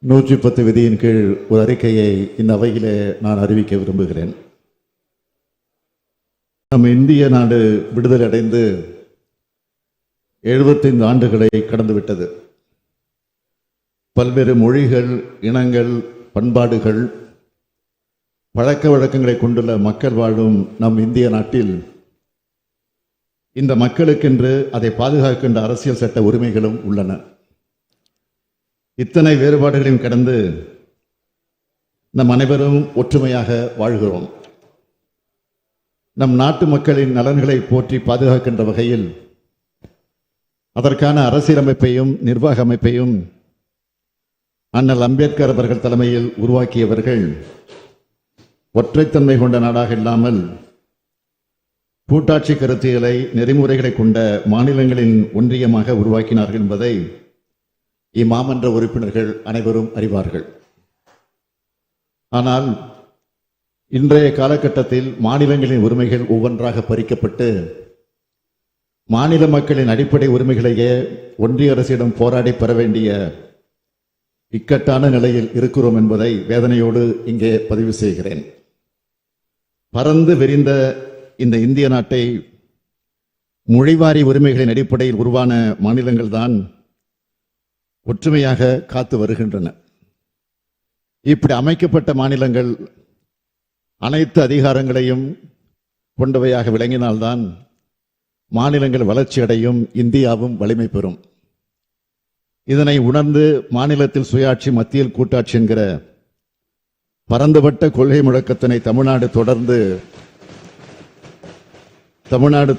110 விதியின் கீழ் ஒரு அறிக்கையை இந்த அவையிலே நான் அறிவிக்க விரும்புகிறேன். நம் இந்திய நாடு விடுதலை அடைந்து 75 ஆண்டுகளை கடந்துவிட்டது. பல்வேறு மொழிகள், இனங்கள், பண்பாடுகள், பழக்க வழக்கங்களை கொண்டுள்ள மக்கள் வாழும் நம் இந்திய நாட்டில் இந்த மக்களுக்கென்று அதை பாதுகாக்கின்ற அரசியல் சட்ட உரிமைகளும் உள்ளன. இத்தனை வேறுபாடுகளையும் கடந்து நம் அனைவரும் ஒற்றுமையாக வாழ்கிறோம். நம் நாட்டு மக்களின் நலன்களை போற்றி பாதுகாக்கின்ற வகையில் அதற்கான அரசியலமைப்பையும் நிர்வாக அமைப்பையும் அண்ணல் அம்பேத்கர் அவர்கள் தலைமையில் உருவாக்கியவர்கள் ஒற்றைத்தன்மை கொண்ட நாடாக இல்லாமல் கூட்டாட்சி கருத்தியலை, நெறிமுறைகளை கொண்ட மாநிலங்களின் ஒன்றியமாக உருவாக்கினார்கள் என்பதை இம்மாமன்ற உறுப்பினர்கள் அனைவரும் அறிவார்கள். ஆனால் இன்றைய காலகட்டத்தில் மாநிலங்களின் உரிமைகள் ஒவ்வொன்றாக பறிக்கப்பட்டு மாநில மக்களின் அடிப்படை உரிமைகளையே ஒன்றிய அரசிடம் போராடி பெற வேண்டிய இக்கட்டான நிலையில் இருக்கிறோம் என்பதை வேதனையோடு இங்கே பதிவு செய்கிறேன். பரந்து விரிந்த இந்த இந்திய நாட்டை மொழிவாரி உரிமைகளின் அடிப்படையில் உருவான மாநிலங்கள் தான் ஒற்றுமையாக காத்து வருகின்றன. இப்படி அமைக்கப்பட்ட மாநிலங்கள் அனைத்து அதிகாரங்களையும் கொண்டவையாக விளங்கினால்தான் மாநிலங்கள் வளர்ச்சி அடையும், இந்தியாவும் வலிமை பெறும். இதனை உணர்ந்து மாநிலத்தில் சுயாட்சி, மத்தியில் கூட்டாட்சி என்கிற பரந்துபட்ட கொள்கை முழக்கத்தினை தமிழ்நாடு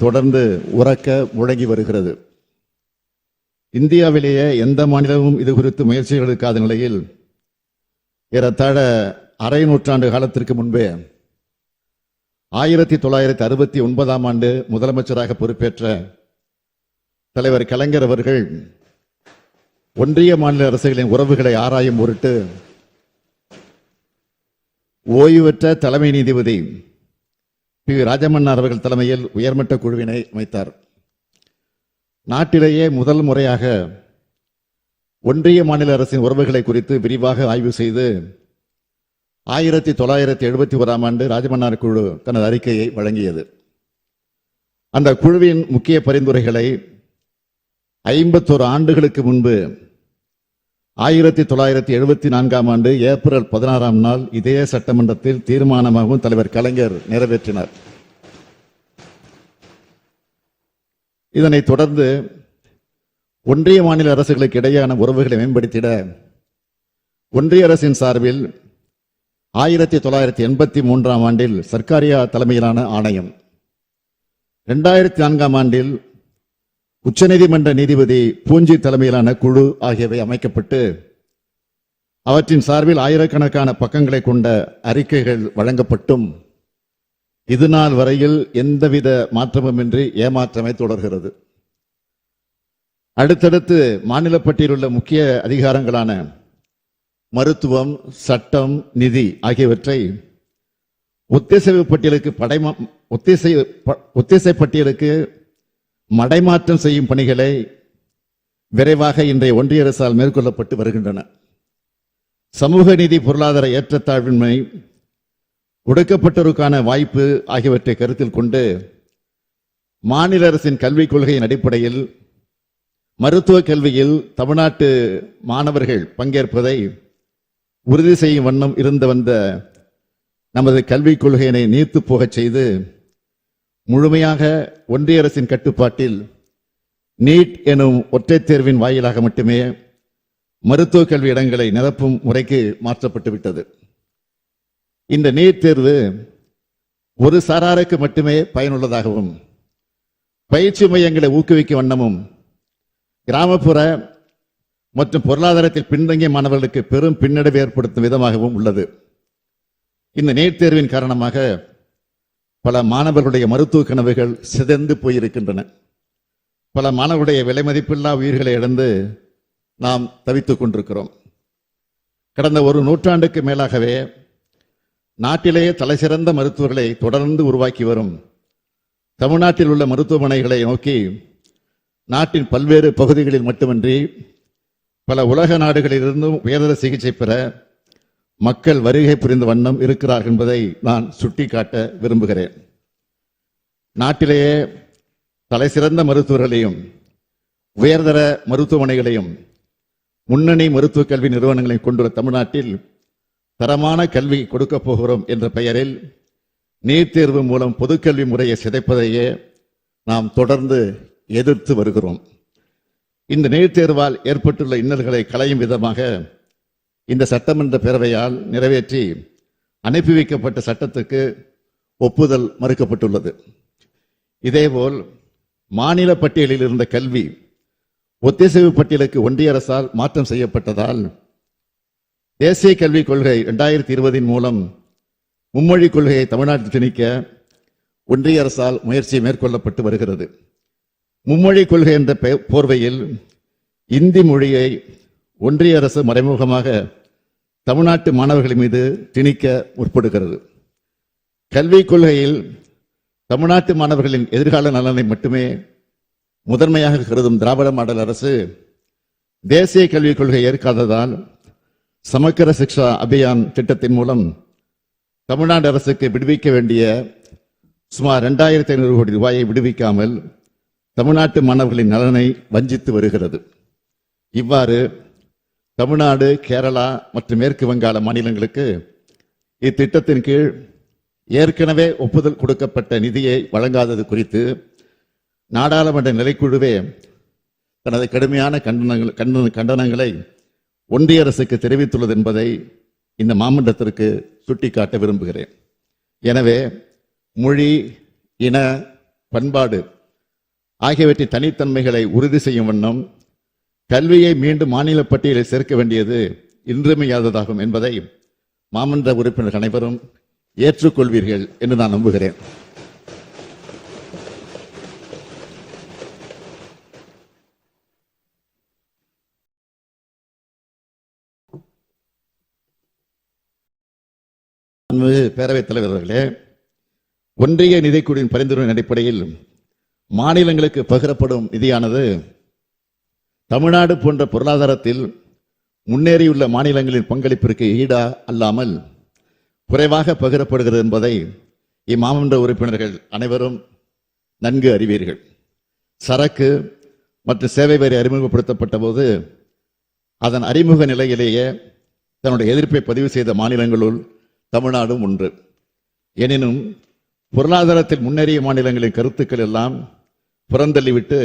தொடர்ந்து உறக்க முழங்கி வருகிறது. இந்தியாவிலேயே எந்த மாநிலமும் இது குறித்து முயற்சிகள் எடுக்காத நிலையில் ஏறத்தாழ அரை நூற்றாண்டு காலத்திற்கு முன்பே 1969ஆம் ஆண்டு முதலமைச்சராக பொறுப்பேற்ற தலைவர் கலைஞர் அவர்கள் ஒன்றிய மாநில அரசுகளின் உறவுகளை ஆராயும் பொருட்டு ஓய்வு பெற்ற தலைமை நீதிபதி பி. ராஜமன்னார் அவர்கள் தலைமையில் உயர்மட்ட குழுவினை அமைத்தார். நாட்டிலேயே முதல் முறையாக ஒன்றிய மாநில அரசின் உறவுகளை குறித்து விரிவாக ஆய்வு செய்து 1971ஆம் ஆண்டு ராஜமன்னார் குழு தனது அறிக்கையை வழங்கியது. அந்த குழுவின் முக்கிய பரிந்துரைகளை 51 ஆண்டுகளுக்கு முன்பு 1974ஆம் ஆண்டு ஏப்ரல் 16ஆம் நாள் இதே சட்டமன்றத்தில் தீர்மானமாகவும் தலைவர் கலைஞர் நிறைவேற்றினார். இதனைத் தொடர்ந்து ஒன்றிய மாநில அரசுகளுக்கு இடையேயான உறவுகளை மேம்படுத்திட ஒன்றிய அரசின் சார்பில் 1983ஆம் ஆண்டில் சர்க்காரியா தலைமையிலான ஆணையம், 2004ஆம் ஆண்டில் உச்சநீதிமன்ற நீதிபதி பூஞ்சி தலைமையிலான குழு ஆகியவை அமைக்கப்பட்டு அவற்றின் சார்பில் ஆயிரக்கணக்கான பக்கங்களை கொண்ட அறிக்கைகள் வழங்கப்பட்டும் இது நாள் வரையில் எந்தவித மாற்றமுமின்றி ஏமாற்றமே தொடர்கிறது. அடுத்தடுத்து மாநில பட்டியலில் உள்ள முக்கிய அதிகாரங்களான மருத்துவம், சட்டம், நிதி ஆகியவற்றை ஒத்திசை பட்டியலுக்கு மடைமாற்றம் செய்யும் பணிகளை விரைவாக இன்றைய ஒன்றிய அரசால் மேற்கொள்ளப்பட்டு வருகின்றன. சமூக நீதி, பொருளாதார ஏற்றத்தாழ்வின்மை, ஒடுக்கப்பட்டோருக்கான வாய்ப்பு ஆகியவற்றை கருத்தில் கொண்டு மாநில அரசின் கல்விக் கொள்கையின் அடிப்படையில் மருத்துவ கல்வியில் தமிழ்நாட்டு மாணவர்கள் பங்கேற்பதை உறுதி செய்யும் வண்ணம் இருந்து வந்த நமது கல்விக் கொள்கையினை நீர்த்து போகச் செய்து முழுமையாக ஒன்றிய அரசின் கட்டுப்பாட்டில் நீட் எனும் ஒற்றைத் தேர்வின் வாயிலாக மட்டுமே மருத்துவ கல்வி இடங்களை நிரப்பும் முறைக்கு மாற்றப்பட்டு விட்டது. இந்த நீட் தேர்வு ஒரு சாராருக்கு மட்டுமே பயனுள்ளதாகவும் பயிற்சி மையங்களை ஊக்குவிக்கும் வண்ணமும் கிராமப்புற மற்றும் பொருளாதாரத்தில் பின்தங்கிய மாணவர்களுக்கு பெரும் பின்னடைவு ஏற்படுத்தும் விதமாகவும் உள்ளது. இந்த நீட் தேர்வின் காரணமாக பல மாணவர்களுடைய மருத்துவ கனவுகள் சிதைந்து போயிருக்கின்றன. பல மாணவர்களுடைய விலை மதிப்பில்லா உயிர்களை இழந்து நாம் தவித்துக் கொண்டிருக்கிறோம். கடந்த ஒரு நூற்றாண்டுக்கு மேலாகவே நாட்டிலேயே தலைசிறந்த மருத்துவர்களை தொடர்ந்து உருவாக்கி வரும் தமிழ்நாட்டில் உள்ள மருத்துவமனைகளை நோக்கி நாட்டின் பல்வேறு பகுதிகளில் மட்டுமின்றி பல உலக நாடுகளிலிருந்தும் உயர்தர சிகிச்சை பெற மக்கள் வருகை புரிந்த வண்ணம் இருக்கிறார்கள் என்பதை நான் சுட்டிக்காட்ட விரும்புகிறேன். நாட்டிலேயே தலைசிறந்த மருத்துவர்களையும் உயர்தர மருத்துவமனைகளையும் முன்னணி மருத்துவக் கல்வி நிறுவனங்களையும் கொண்டுள்ள தமிழ்நாட்டில் தரமான கல்வி கொடுக்கப் போகிறோம் என்ற பெயரில் நீட் தேர்வு மூலம் பொதுக்கல்வி முறையை சிதைப்பதையே நாம் தொடர்ந்து எதிர்த்து வருகிறோம். இந்த நீட் தேர்வால் ஏற்பட்டுள்ள இன்னல்களை களையும் விதமாக இந்த சட்டமன்ற பேரவையால் நிறைவேற்றி அனுப்பி வைக்கப்பட்ட சட்டத்துக்கு ஒப்புதல் மறுக்கப்பட்டுள்ளது. இதேபோல் மாநில பட்டியலில் இருந்த கல்வி ஒத்திசைவு பட்டியலுக்கு ஒன்றிய அரசால் மாற்றம் செய்யப்பட்டதால் தேசிய கல்விக் கொள்கை 2020 மூலம் மும்மொழி கொள்கையை தமிழ்நாட்டில் திணிக்க ஒன்றிய அரசால் முயற்சி மேற்கொள்ளப்பட்டு வருகிறது. மும்மொழி கொள்கை என்ற போர்வையில் இந்தி மொழியை ஒன்றிய அரசு மறைமுகமாக தமிழ்நாட்டு மாணவர்கள் மீது திணிக்க முற்படுகிறது. கல்விக் கொள்கையில் தமிழ்நாட்டு மாணவர்களின் எதிர்கால நலனை மட்டுமே முதன்மையாக கருதும் திராவிட மாடல் அரசு தேசிய கல்விக் கொள்கை ஏற்காததால் சமக்கர சிக்ஷா அபியான் திட்டத்தின் மூலம் தமிழ்நாடு அரசுக்கு விடுவிக்க வேண்டிய சுமார் 2500 கோடி ரூபாயை விடுவிக்காமல் தமிழ்நாட்டு மாணவர்களின் நலனை வஞ்சித்து வருகிறது. இவ்வாறு தமிழ்நாடு, கேரளா மற்றும் மேற்கு வங்காள மாநிலங்களுக்கு இத்திட்டத்தின் கீழ் ஏற்கனவே ஒப்புதல் கொடுக்கப்பட்ட நிதியை வழங்காதது குறித்து நாடாளுமன்ற நிலைக்குழுவே தனது கடுமையான கண்டனங்களை ஒன்றிய அரசுக்கு தெரிவித்துள்ளது என்பதை இந்த மாமன்றத்திற்கு சுட்டிக்காட்ட விரும்புகிறேன். எனவே மொழி, இன, பண்பாடு ஆகியவற்றின் தனித்தன்மைகளை உறுதி செய்யும் வண்ணம் கல்வியை மீண்டும் மாநில பட்டியலில் சேர்க்க வேண்டியது இன்றியமையாததாகும் என்பதை மாமன்ற உறுப்பினர்கள் அனைவரும் ஏற்றுக்கொள்வீர்கள் என்று நான் நம்புகிறேன். பேரவைத் தலைவர் அவர்களே, ஒன்றிய நிதிக்குழுவின் பரிந்துரையின் அடிப்படையில் மாநிலங்களுக்கு பகிரப்படும் நிதியானது தமிழ்நாடு போன்ற பொருளாதாரத்தில் முன்னேறியுள்ள மாநிலங்களின் பங்களிப்பிற்கு ஈடா அல்லாமல் குறைவாக பகிரப்படுகிறது என்பதை இம்மாமன்ற உறுப்பினர்கள் அனைவரும் நன்கு அறிவீர்கள். சரக்கு மற்றும் சேவை வரி அறிமுகப்படுத்தப்பட்ட போது அதன் அறிமுக நிலையிலேயே தன்னுடைய எதிர்ப்பை பதிவு செய்த மாநிலங்களுள் தமிழ்நாடும் ஒன்று. எனினும் பொருளாதாரத்தில் முன்னேறிய மாநிலங்களின் கருத்துக்கள் எல்லாம் புறந்தள்ளிவிட்டு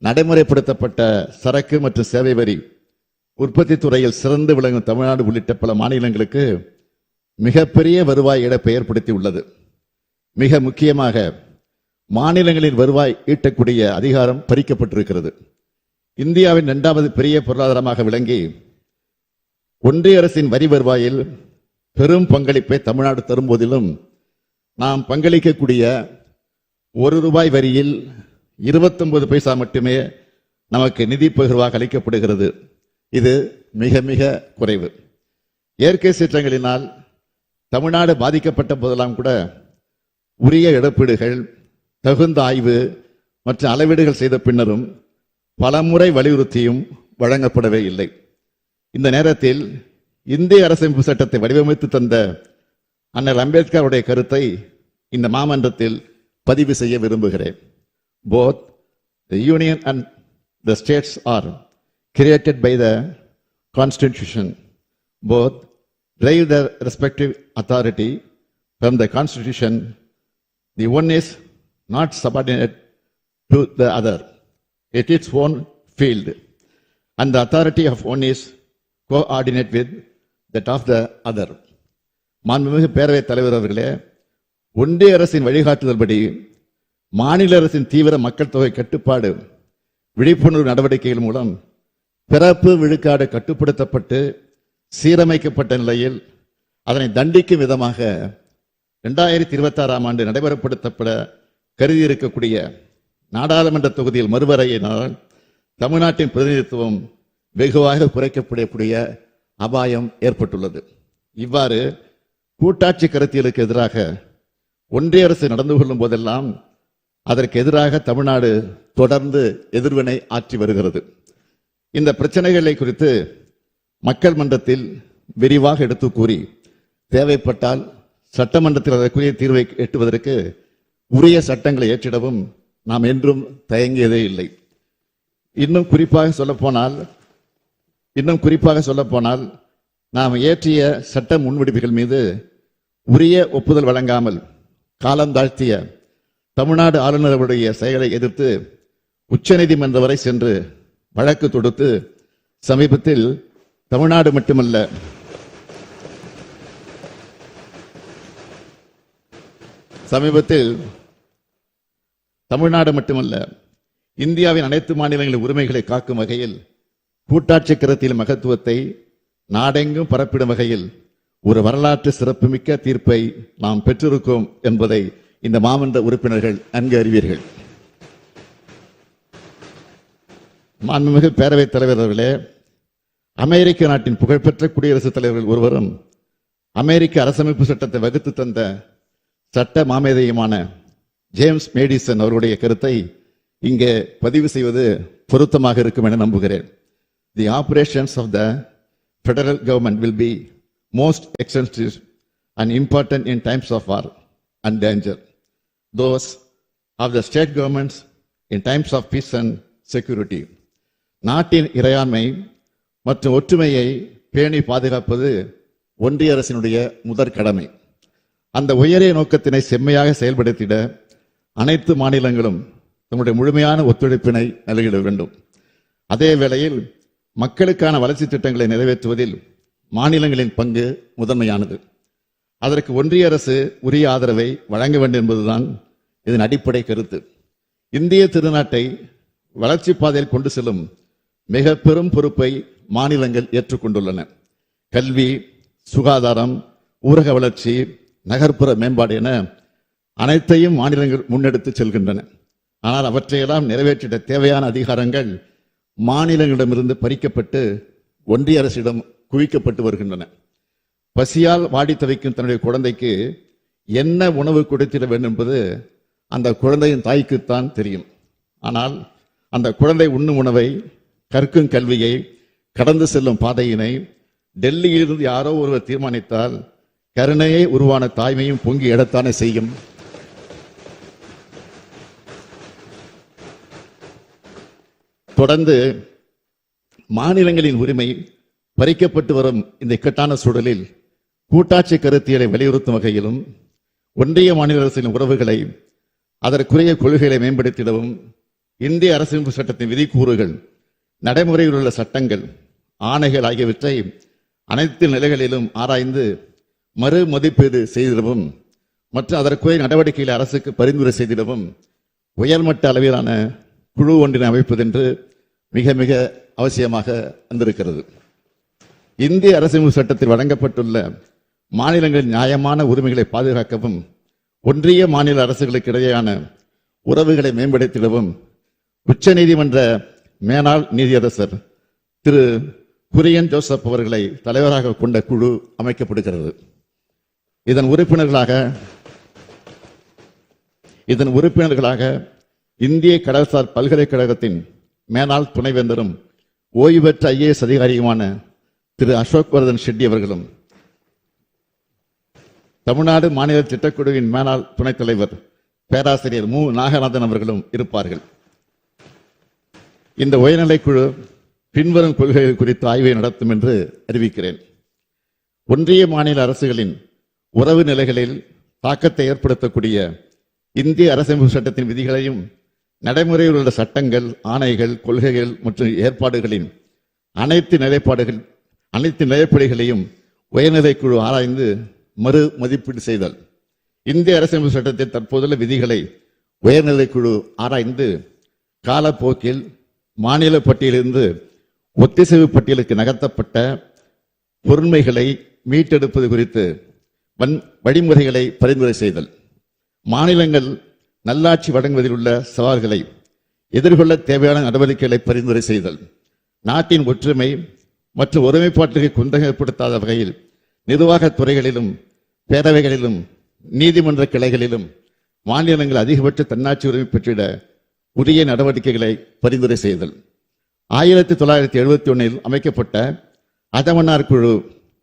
நடைமுறைப்படுத்தப்பட்ட சரக்கு மற்றும் சேவை வரி உற்பத்தி துறையில் சிறந்து விளங்கும் தமிழ்நாடு உள்ளிட்ட பல மாநிலங்களுக்கு மிகப்பெரிய வருவாய் இழப்பை ஏற்படுத்தி உள்ளது. மிக முக்கியமாக மாநிலங்களின் வருவாய் ஈட்டக்கூடிய அதிகாரம் பறிக்கப்பட்டிருக்கிறது. இந்தியாவின் 2வது பெரிய பொருளாதாரமாக விளங்கி ஒன்றிய அரசின் வரி வருவாயில் பெரும் பங்களிப்பை தமிழ்நாடு தரும் போதிலும் நாம் பங்களிக்கக்கூடிய ₹1 வரியில் 29 பைசா மட்டுமே நமக்கு நிதி பகிர்வாக அளிக்கப்படுகிறது. இது மிக மிக குறைவு. இயற்கை சீற்றங்களினால் தமிழ்நாடு பாதிக்கப்பட்ட போதெல்லாம் கூட உரிய இழப்பீடுகள், தகுந்த ஆய்வு மற்றும் அளவீடுகள் செய்த பின்னரும் பலமுறை வலியுறுத்தியும் வழங்கப்படவே இல்லை. இந்த நேரத்தில் இந்திய அரசமைப்பு சட்டத்தை வடிவமைத்து தந்த அண்ணல் அம்பேத்கருடைய கருத்தை இந்த மாமன்றத்தில் பதிவு செய்ய விரும்புகிறேன். Both the union and the states are created by the Constitution. Both derive their respective authority from the Constitution. The one is not subordinate to the other. It is its own field, and the authority of one is coordinate with that of the other. மாண்புமிகு பேரவைத் தலைவர் அவர்களே, ஒன்றிய அரசின் வழிகாட்டுதல்படி மாநில அரசின் தீவிர மக்கள் தொகை கட்டுப்பாடு விழிப்புணர்வு நடவடிக்கைகள் மூலம் பிறப்பு விழுக்காடு கட்டுப்படுத்தப்பட்டு சீரமைக்கப்பட்ட நிலையில் அதனை தண்டிக்கும் விதமாக 2026 ஆண்டு நடைமுறைப்படுத்தப்பட கருதி இருக்கக்கூடிய நாடாளுமன்ற தொகுதியில் மறுவரையினால் தமிழ்நாட்டின் பிரதிநிதித்துவம் வெகுவாக குறைக்கப்படக்கூடிய அபாயம் ஏற்பட்டுள்ளது. இவ்வாறு கூட்டாட்சி கருத்தியலுக்கு எதிராக ஒன்றிய அரசு நடந்து கொள்ளும் போதெல்லாம் அதற்கு எதிராக தமிழ்நாடு தொடர்ந்து எதிர்வினை ஆற்றி வருகிறது. இந்த பிரச்சனைகளை குறித்து மக்கள் மன்றத்தில் விரிவாக எடுத்து கூறி தேவைப்பட்டால் சட்டமன்றத்தில் அதற்குரிய தீர்வை எட்டுவதற்கு உரிய சட்டங்களை ஏற்றிடவும் நாம் என்றும் தயங்கியதே இல்லை. இன்னும் குறிப்பாக சொல்லப்போனால் நாம் இயற்றிய சட்ட முன்வடிவுகள் மீது உரிய ஒப்புதல் வழங்காமல் காலம் தாழ்த்திய தமிழ்நாடு ஆளுநருடைய செயலை எதிர்த்து உச்சநீதிமன்றம் வரை சென்று வழக்கு தொடுத்து சமீபத்தில் தமிழ்நாடு மட்டுமல்ல இந்தியாவின் அனைத்து மாநிலங்களின் உரிமைகளை காக்கும் வகையில் கூட்டாட்சி கருத்தியல் மகத்துவத்தை நாடெங்கும் பரப்பிடும் வகையில் ஒரு வரலாற்று சிறப்புமிக்க தீர்ப்பை நாம் பெற்றிருக்கோம் என்பதை இந்த மாமன்ற உறுப்பினர்கள் நன்கு அறிவீர்கள். மாண்புமிகு பேரவைத் தலைவர் அவர்களே, அமெரிக்க நாட்டின் புகழ்பெற்ற குடியரசுத் தலைவர்கள் ஒருவரும் அமெரிக்க அரசமைப்பு சட்டத்தை வகுத்து தந்த சட்ட மாமேதையுமான ஜேம்ஸ் மேடிசன் அவருடைய கருத்தை இங்கே பதிவு செய்வது பொருத்தமாக இருக்கும் என நம்புகிறேன். The operations of the federal government will be most extensive and important in times of war and danger. Those of the state governments in times of peace and security. நாட்டின் இறையாண்மை மற்றும் ஒற்றுமையை பேணி பாதுகாப்பது ஒன்றிய அரசினுடைய முதற் கடமை. அந்த உயரிய நோக்கத்தினை செம்மையாக செயல்படுத்திட அனைத்து மாநிலங்களும் தம்முடைய முழுமையான ஒத்துழைப்பினை நல்கிட வேண்டும். அதே வேளையில் மக்களுக்கான வளர்ச்சி திட்டங்களை நிறைவேற்றுவதில் மாநிலங்களின் பங்கு முதன்மையானது. அதற்கு ஒன்றிய அரசு உரிய ஆதரவை வழங்க வேண்டும் என்பதுதான் இதன் அடிப்படை கருத்து. இந்திய திருநாட்டை வளர்ச்சி பாதையில் கொண்டு செல்லும் மிக பெரும் பொறுப்பை மாநிலங்கள் ஏற்றுக்கொண்டுள்ளன. கல்வி, சுகாதாரம், ஊரக வளர்ச்சி, நகர்ப்புற மேம்பாடு என அனைத்தையும் மாநிலங்கள் முன்னெடுத்து செல்கின்றன. ஆனால் அவற்றையெல்லாம் நிறைவேற்றிட தேவையான அதிகாரங்கள் மாநிலங்களிடமிருந்து பறிக்கப்பட்டு ஒன்றிய அரசிடம் குவிக்கப்பட்டு வருகின்றன. பசியால் வாடி தவிக்கும் தன்னுடைய குழந்தைக்கு என்ன உணவு கொடுத்திட வேண்டும் என்பது அந்த குழந்தையின் தாய்க்குத்தான் தெரியும். ஆனால் அந்த குழந்தை உண்ணும் உணவை, கற்கும் கல்வியை, கடந்து செல்லும் பாதையினை டெல்லியிலிருந்து யாரோ ஒருவர் தீர்மானித்தால் கருணையை உருவான தாய்மையும் பொங்கி எழத்தானே செய்யும். தொடர்ந்து மாநிலங்களின் உரிமை பறிக்கப்பட்டு வரும் இந்த இக்கட்டான சூழலில் கூட்டாட்சி கருத்தியலை வலியுறுத்தும் வகையிலும் ஒன்றிய மாநில அரசின் உறவுகளை அதற்குரிய கொள்கைகளை மேம்படுத்திடவும் இந்திய அரசியலமைப்பு சட்டத்தின் விதிக்கூறுகள், நடைமுறையில் உள்ள சட்டங்கள், ஆணைகள் ஆகியவற்றை அனைத்து நிலைகளிலும் ஆராய்ந்து மறு மதிப்பீடு செய்திடவும் மற்றும் அதற்குரிய நடவடிக்கைகளை அரசுக்கு பரிந்துரை செய்திடவும் உயர்மட்ட அளவிலான குழு ஒன்றினை அமைப்பதென்று மிக மிக அவசியமாக வந்திருக்கிறது. இந்திய அரசியலமைப்பு சட்டத்தில் வழங்கப்பட்டுள்ள மாநிலங்களின் நியாயமான உரிமைகளை பாதுகாக்கவும் ஒன்றிய மாநில அரசுகளுக்கு இடையேயான உறவுகளை மேம்படுத்திடவும் உச்ச நீதிமன்ற மேனாள் நீதியரசர் திரு குரியன் ஜோசப் அவர்களை தலைவராக கொண்ட குழு அமைக்கப்படுகிறது. இதன் உறுப்பினர்களாக இந்திய கடல்சார் பல்கலைக்கழகத்தின் மேனாள் துணைவேந்தரும் ஓய்வு பெற்ற IAS அதிகாரியுமான திரு அசோக் வர்தன் ஷெட்டி அவர்களும், தமிழ்நாடு மாநில திட்டக்குழுவின் மேனாள் துணைத் தலைவர் பேராசிரியர் மு நாகநாதன் அவர்களும் இருப்பார்கள். இந்த உயர்நிலைக்குழு பின்வரும் கொள்கைகள் குறித்து ஆய்வை நடத்தும் என்று அறிவிக்கிறேன். ஒன்றிய மாநில அரசுகளின் உறவு நிலைகளில் தாக்கத்தை ஏற்படுத்தக்கூடிய இந்திய அரசியலமைப்பு சட்டத்தின் விதிகளையும் நடைமுறையில் உள்ள சட்டங்கள், ஆணைகள், கொள்கைகள் மற்றும் ஏற்பாடுகளின் அனைத்து நிலைப்பாடுகளையும் உயர்நிலைக்குழு ஆராய்ந்து மறு மதிப்பீடு செய்தல். இந்திய அரசியலமைப்பு சட்டத்தின் தற்போதுள்ள விதிகளை உயர்நிலைக்குழு ஆராய்ந்து காலப்போக்கில் மாநில பட்டியலிருந்து ஒத்திசைவு பட்டியலுக்கு நகர்த்தப்பட்ட பொருண்மைகளை மீட்டெடுப்பது குறித்து வழிமுறைகளை பரிந்துரை செய்தல். மாநிலங்கள் நல்லாட்சி வழங்குவதில் உள்ள சவால்களை எதிர்கொள்ள தேவையான நடவடிக்கைகளை பரிந்துரை செய்தல். நாட்டின் ஒற்றுமை மற்றும் ஒருமைப்பாட்டுக்கு குந்தகம் ஏற்படுத்தாத வகையில் நிர்வாகத் துறைகளிலும் பேரவைகளிலும் நீதிமன்ற கிளைகளிலும் மாநிலங்கள் அதிகபட்ச தன்னாட்சி உரிமை பெற்றிட உரிய நடவடிக்கைகளை பரிந்துரை செய்தல். 1971 அமைக்கப்பட்ட அதமன்னார் குழு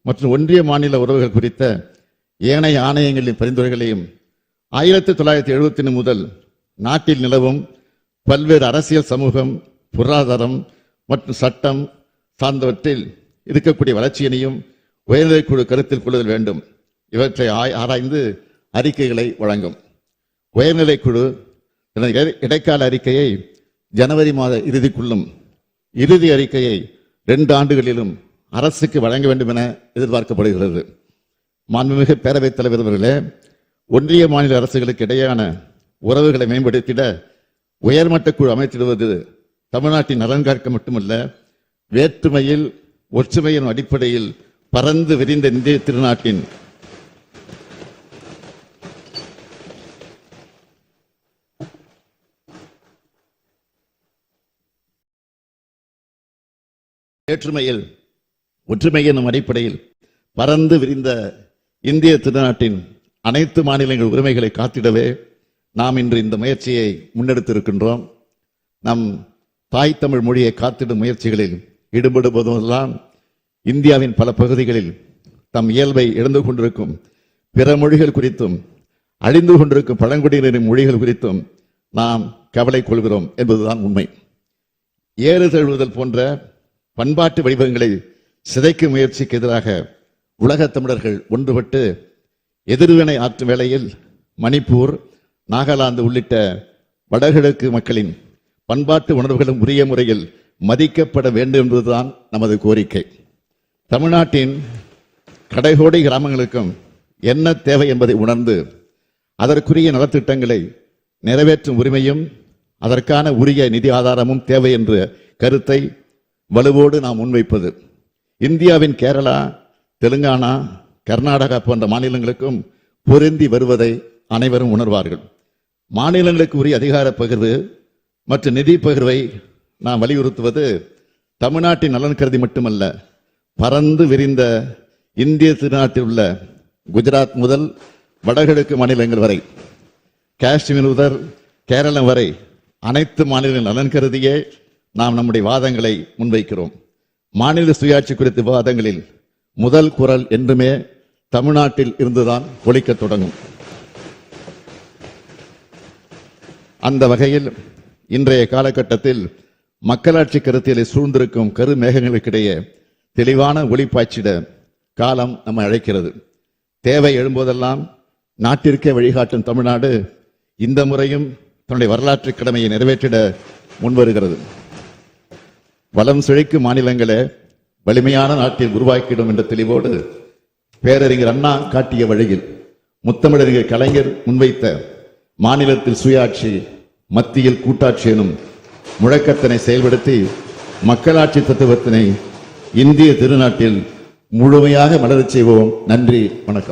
மற்றும் ஒன்றிய மாநில உறவுகள் குறித்த ஏனைய ஆணையங்களின் பரிந்துரைகளையும் 1971 முதல் நாட்டில் நிலவும் பல்வேறு அரசியல், சமூகம், பொருளாதாரம் மற்றும் சட்டம் சார்ந்தவற்றில் இருக்கக்கூடிய வளர்ச்சியினையும் உயர்நிலைக்குழு கருத்தில் கொள்ளுதல் வேண்டும். இவற்றை ஆராய்ந்து அறிக்கைகளை வழங்கும். உயர்நிலைக்குழு இடைக்கால அறிக்கையை ஜனவரி மாத இறுதிக்குள்ளும், இறுதி அறிக்கையை 2 ஆண்டுகளிலும் அரசுக்கு வழங்க வேண்டும் என எதிர்பார்க்கப்படுகிறது. மாண்புமிகு பேரவைத் தலைவர் அவர்களே, ஒன்றிய மாநில அரசுகளுக்கு இடையேயான உறவுகளை மேம்படுத்திட உயர்மட்ட குழு அமைத்திடுவது தமிழ்நாட்டின் நலன் காக்க மட்டுமல்ல, வேற்றுமையில் ஒற்றுமையின் அடிப்படையில் பரந்து விரிந்த இந்திய திருநாட்டின் வேற்றுமையில் ஒற்றுமை என்னும் அடிப்படையில் பரந்து விரிந்த இந்திய திருநாட்டின் அனைத்து மாநிலங்கள் உரிமைகளை காத்திடவே நாம் இன்று இந்த முயற்சியை முன்னெடுத்திருக்கின்றோம். நம் தாய் தமிழ் மொழியை காத்திடும் முயற்சிகளில் ஈடுபடுவதெல்லாம் இந்தியாவின் பல பகுதிகளில் தம் இயல்பை இழந்து கொண்டிருக்கும் பிற மொழிகள் குறித்தும் அழிந்து கொண்டிருக்கும் பழங்குடியினரின் மொழிகள் குறித்தும் நாம் கவலை கொள்கிறோம் என்பதுதான் உண்மை. ஏறு தழுவுதல் போன்ற பண்பாட்டு வடிவங்களை சிதைக்கும் முயற்சிக்கு எதிராக உலகத் தமிழர்கள் ஒன்றுபட்டு எதிர்வினை ஆற்றும் வேளையில் மணிப்பூர், நாகாலாந்து உள்ளிட்ட வடகிழக்கு மக்களின் பண்பாட்டு உணர்வுகளும் உரிய முறையில் மதிக்கப்பட வேண்டும் என்பதுதான் நமது கோரிக்கை. தமிழ்நாட்டின் கடைகோடி கிராமங்களுக்கும் என்ன தேவை என்பதை உணர்ந்து அதற்குரிய நலத்திட்டங்களை நிறைவேற்றும் உரிமையும் அதற்கான உரிய நிதி ஆதாரமும் தேவை என்ற கருத்தை வலுவோடு நாம் முன்வைப்பது இந்தியாவின் கேரளா, தெலுங்கானா, கர்நாடகா போன்ற மாநிலங்களுக்கும் பொருந்தி வருவதை அனைவரும் உணர்வார்கள். மாநிலங்களுக்கு உரிய அதிகார பகிர்வு மற்றும் நிதி பகிர்வை நாம் வலியுறுத்துவது தமிழ்நாட்டின் நலன் கருதி மட்டுமல்ல, பரந்து விரிந்த இந்திய திருநாட்டில் உள்ள குஜராத் முதல் வடகிழக்கு மாநிலங்கள் வரை, காஷ்மீர் முதல் கேரளம் வரை அனைத்து மாநிலங்கள் நலன் கருதியே நாம் நம்முடைய வாதங்களை முன்வைக்கிறோம். மாநில சுயாட்சி குறித்த விவாதங்களில் முதல் குரல் என்றுமே தமிழ்நாட்டில் இருந்துதான் ஒலிக்க தொடங்கும். அந்த வகையில் இன்றைய காலகட்டத்தில் மக்களாட்சி கருத்தியலை சூழ்ந்திருக்கும் கருமேகங்களுக்கிடையே தெளிவான ஒளி பாய்ச்சிட காலம் நம்மை அழைக்கிறது. தேவை எழும்போதெல்லாம் நாட்டிற்கே வழிகாட்டும் தமிழ்நாடு இந்த முறையும் தன்னுடைய வரலாற்று கடமையை நிறைவேற்றிட முன்வருகிறது. வளம் செழிக்கும் மாநிலங்களே வலிமையான நாட்டில் உருவாக்கிடும் என்ற தெளிவோடு பேரறிஞர் அண்ணா காட்டிய வழியில் முத்தமிழறிஞர் கலைஞர் முன்வைத்த மாநிலத்தில் சுயாட்சி, மத்தியில் கூட்டாட்சி எனும் முழக்கத்தினை செயல்படுத்தி மக்களாட்சி தத்துவத்தினை இந்திய திருநாட்டில் முழுமையாக மலரச் செய்வோம். நன்றி, வணக்கம்.